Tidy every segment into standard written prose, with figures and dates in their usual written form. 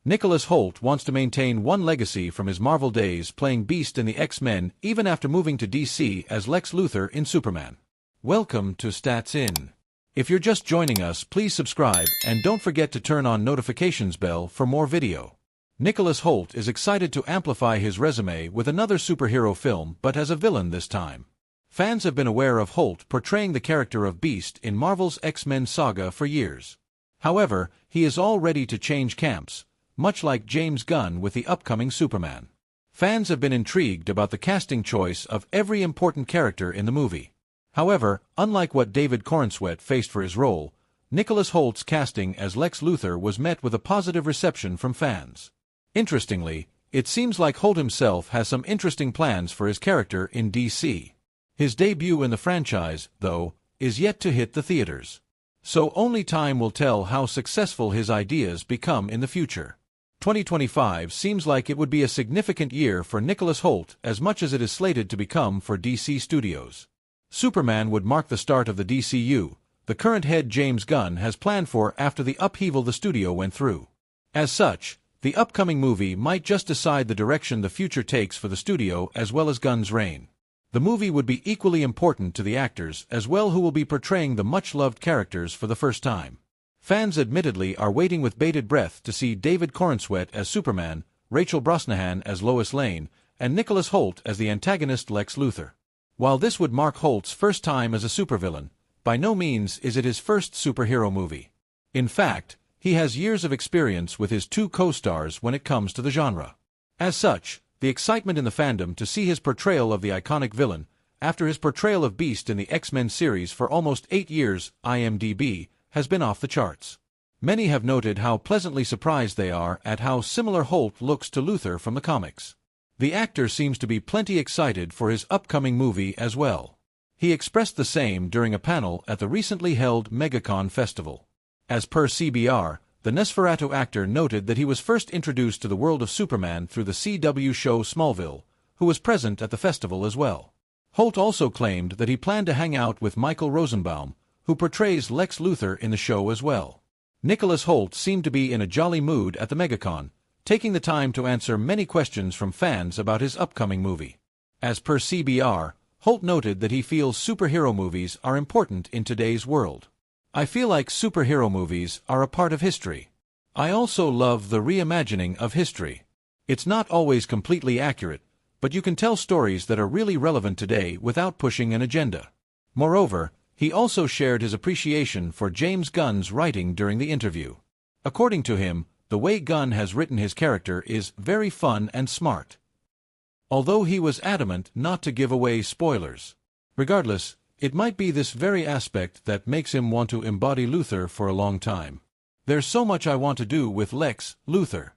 Nicholas Hoult wants to maintain one legacy from his Marvel days playing Beast in the X-Men even after moving to DC as Lex Luthor in Superman. Welcome to Stats In. If you're just joining us, please subscribe and don't forget to turn on notifications bell for more video. Nicholas Hoult is excited to amplify his resume with another superhero film, but as a villain this time. Fans have been aware of Hoult portraying the character of Beast in Marvel's X-Men saga for years. However, he is all ready to change camps, much like James Gunn with the upcoming Superman. Fans have been intrigued about the casting choice of every important character in the movie. However, unlike what David Corenswet faced for his role, Nicholas Hoult's casting as Lex Luthor was met with a positive reception from fans. Interestingly, it seems like Hoult himself has some interesting plans for his character in DC. His debut in the franchise, though, is yet to hit the theaters. So only time will tell how successful his ideas become in the future. 2025 seems like it would be a significant year for Nicholas Hoult as much as it is slated to become for DC Studios. Superman would mark the start of the DCU, the current head James Gunn has planned for after the upheaval the studio went through. As such, the upcoming movie might just decide the direction the future takes for the studio as well as Gunn's reign. The movie would be equally important to the actors as well who will be portraying the much-loved characters for the first time. Fans admittedly are waiting with bated breath to see David Corenswet as Superman, Rachel Brosnahan as Lois Lane, and Nicholas Hoult as the antagonist Lex Luthor. While this would mark Hoult's first time as a supervillain, by no means is it his first superhero movie. In fact, he has years of experience with his two co-stars when it comes to the genre. As such, the excitement in the fandom to see his portrayal of the iconic villain, after his portrayal of Beast in the X-Men series for almost 8 years, IMDb, has been off the charts. Many have noted how pleasantly surprised they are at how similar Hoult looks to Luthor from the comics. The actor seems to be plenty excited for his upcoming movie as well. He expressed the same during a panel at the recently held MegaCon festival. As per CBR, the Nosferatu actor noted that he was first introduced to the world of Superman through the CW show Smallville, who was present at the festival as well. Hoult also claimed that he planned to hang out with Michael Rosenbaum, who portrays Lex Luthor in the show as well. Nicholas Hoult seemed to be in a jolly mood at the MegaCon, taking the time to answer many questions from fans about his upcoming movie. As per CBR, Hoult noted that he feels superhero movies are important in today's world. I feel like superhero movies are a part of history. I also love the reimagining of history. It's not always completely accurate, but you can tell stories that are really relevant today without pushing an agenda. Moreover, he also shared his appreciation for James Gunn's writing during the interview. According to him, the way Gunn has written his character is very fun and smart. Although he was adamant not to give away spoilers. Regardless, it might be this very aspect that makes him want to embody Luthor for a long time. There's so much I want to do with Lex Luthor.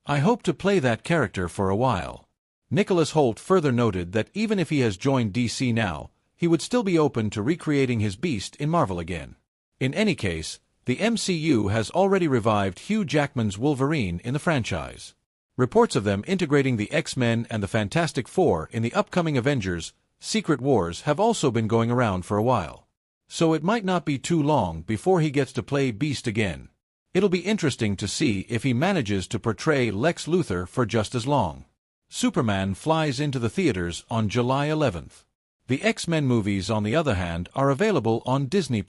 I hope to play that character for a while. Nicholas Hoult further noted that even if he has joined DC now, he would still be open to recreating his Beast in Marvel again. In any case, the MCU has already revived Hugh Jackman's Wolverine in the franchise. Reports of them integrating the X-Men and the Fantastic Four in the upcoming Avengers Secret Wars have also been going around for a while. So it might not be too long before he gets to play Beast again. It'll be interesting to see if he manages to portray Lex Luthor for just as long. Superman flies into the theaters on July 11th. The X-Men movies, on the other hand, are available on Disney+.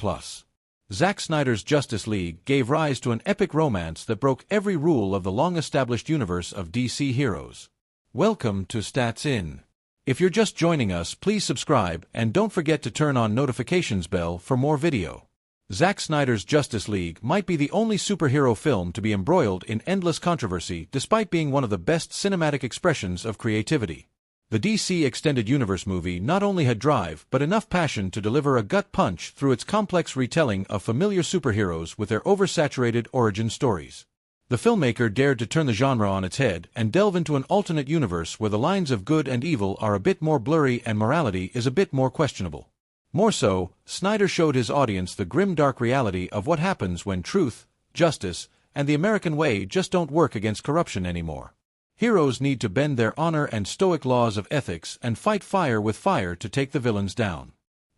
Zack Snyder's Justice League gave rise to an epic romance that broke every rule of the long-established universe of DC heroes. Welcome to Stats In. If you're just joining us, please subscribe and don't forget to turn on notifications bell for more video. Zack Snyder's Justice League might be the only superhero film to be embroiled in endless controversy despite being one of the best cinematic expressions of creativity. The DC Extended Universe movie not only had drive but enough passion to deliver a gut punch through its complex retelling of familiar superheroes with their oversaturated origin stories. The filmmaker dared to turn the genre on its head and delve into an alternate universe where the lines of good and evil are a bit more blurry and morality is a bit more questionable. More so, Snyder showed his audience the grim dark reality of what happens when truth, justice, and the American way just don't work against corruption anymore. Heroes need to bend their honor and stoic laws of ethics and fight fire with fire to take the villains down.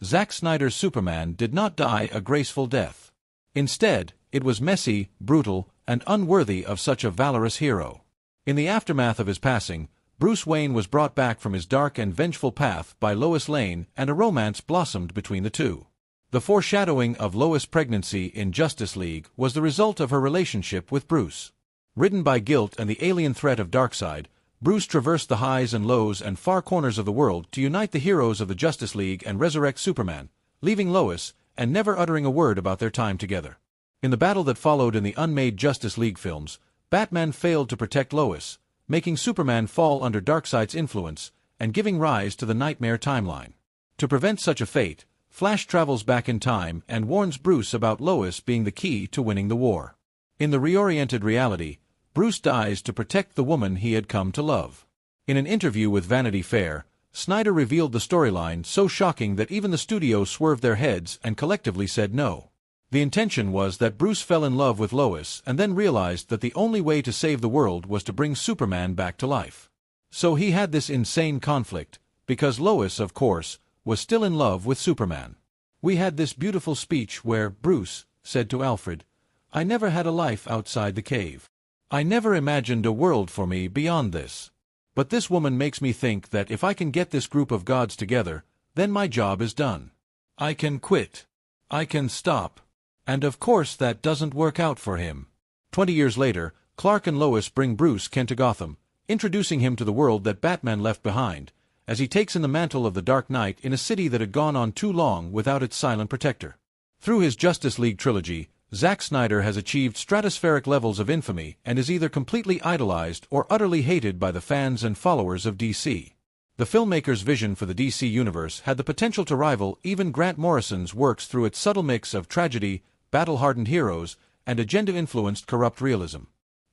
Zack Snyder's Superman did not die a graceful death. Instead, it was messy, brutal, and unworthy of such a valorous hero. In the aftermath of his passing, Bruce Wayne was brought back from his dark and vengeful path by Lois Lane, and a romance blossomed between the two. The foreshadowing of Lois' pregnancy in Justice League was the result of her relationship with Bruce. Ridden by guilt and the alien threat of Darkseid, Bruce traversed the highs and lows and far corners of the world to unite the heroes of the Justice League and resurrect Superman, leaving Lois, and never uttering a word about their time together. In the battle that followed in the unmade Justice League films, Batman failed to protect Lois, making Superman fall under Darkseid's influence and giving rise to the Nightmare timeline. To prevent such a fate, Flash travels back in time and warns Bruce about Lois being the key to winning the war. In the reoriented reality, Bruce dies to protect the woman he had come to love. In an interview with Vanity Fair, Snyder revealed the storyline so shocking that even the studio swerved their heads and collectively said no. The intention was that Bruce fell in love with Lois and then realized that the only way to save the world was to bring Superman back to life. So he had this insane conflict, because Lois, of course, was still in love with Superman. We had this beautiful speech where Bruce said to Alfred, "I never had a life outside the cave. I never imagined a world for me beyond this. But this woman makes me think that if I can get this group of gods together, then my job is done. I can quit. I can stop." And of course that doesn't work out for him. 20 years later, Clark and Lois bring Bruce Kent to Gotham, introducing him to the world that Batman left behind, as he takes in the mantle of the Dark Knight in a city that had gone on too long without its silent protector. Through his Justice League trilogy, Zack Snyder has achieved stratospheric levels of infamy and is either completely idolized or utterly hated by the fans and followers of DC. The filmmaker's vision for the DC Universe had the potential to rival even Grant Morrison's works through its subtle mix of tragedy, battle-hardened heroes, and agenda-influenced corrupt realism.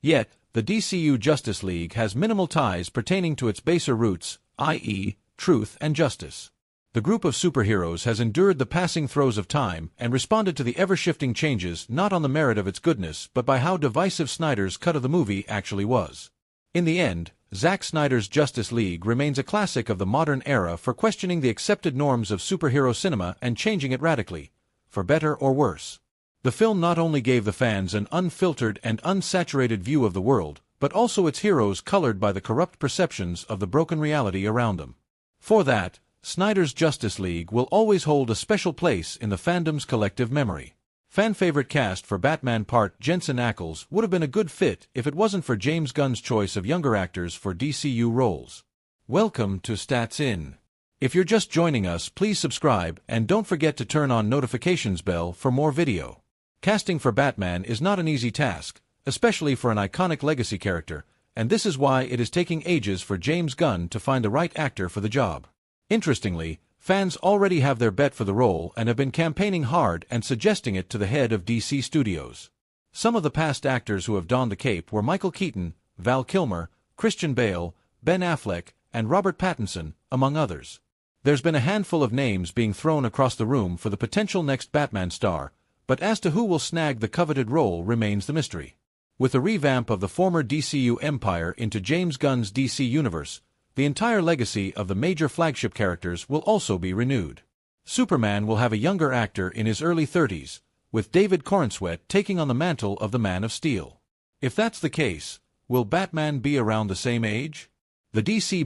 Yet, the DCU Justice League has minimal ties pertaining to its baser roots, i.e., truth and justice. The group of superheroes has endured the passing throes of time and responded to the ever-shifting changes not on the merit of its goodness but by how divisive Snyder's cut of the movie actually was. In the end, Zack Snyder's Justice League remains a classic of the modern era for questioning the accepted norms of superhero cinema and changing it radically, for better or worse. The film not only gave the fans an unfiltered and unsaturated view of the world, but also its heroes colored by the corrupt perceptions of the broken reality around them. For that, Snyder's Justice League will always hold a special place in the fandom's collective memory. Fan-favorite cast for Batman part Jensen Ackles would have been a good fit if it wasn't for James Gunn's choice of younger actors for DCU roles. Welcome to Stats In. If you're just joining us, please subscribe and don't forget to turn on notifications bell for more video. Casting for Batman is not an easy task, especially for an iconic legacy character, and this is why it is taking ages for James Gunn to find the right actor for the job. Interestingly, fans already have their bet for the role and have been campaigning hard and suggesting it to the head of DC Studios. Some of the past actors who have donned the cape were Michael Keaton, Val Kilmer, Christian Bale, Ben Affleck, and Robert Pattinson, among others. There's been a handful of names being thrown across the room for the potential next Batman star, but as to who will snag the coveted role remains the mystery. With a revamp of the former DCU empire into James Gunn's DC Universe, the entire legacy of the major flagship characters will also be renewed. Superman will have a younger actor in his early 30s, with David Corenswet taking on the mantle of the Man of Steel. If that's the case, will Batman be around the same age? The DC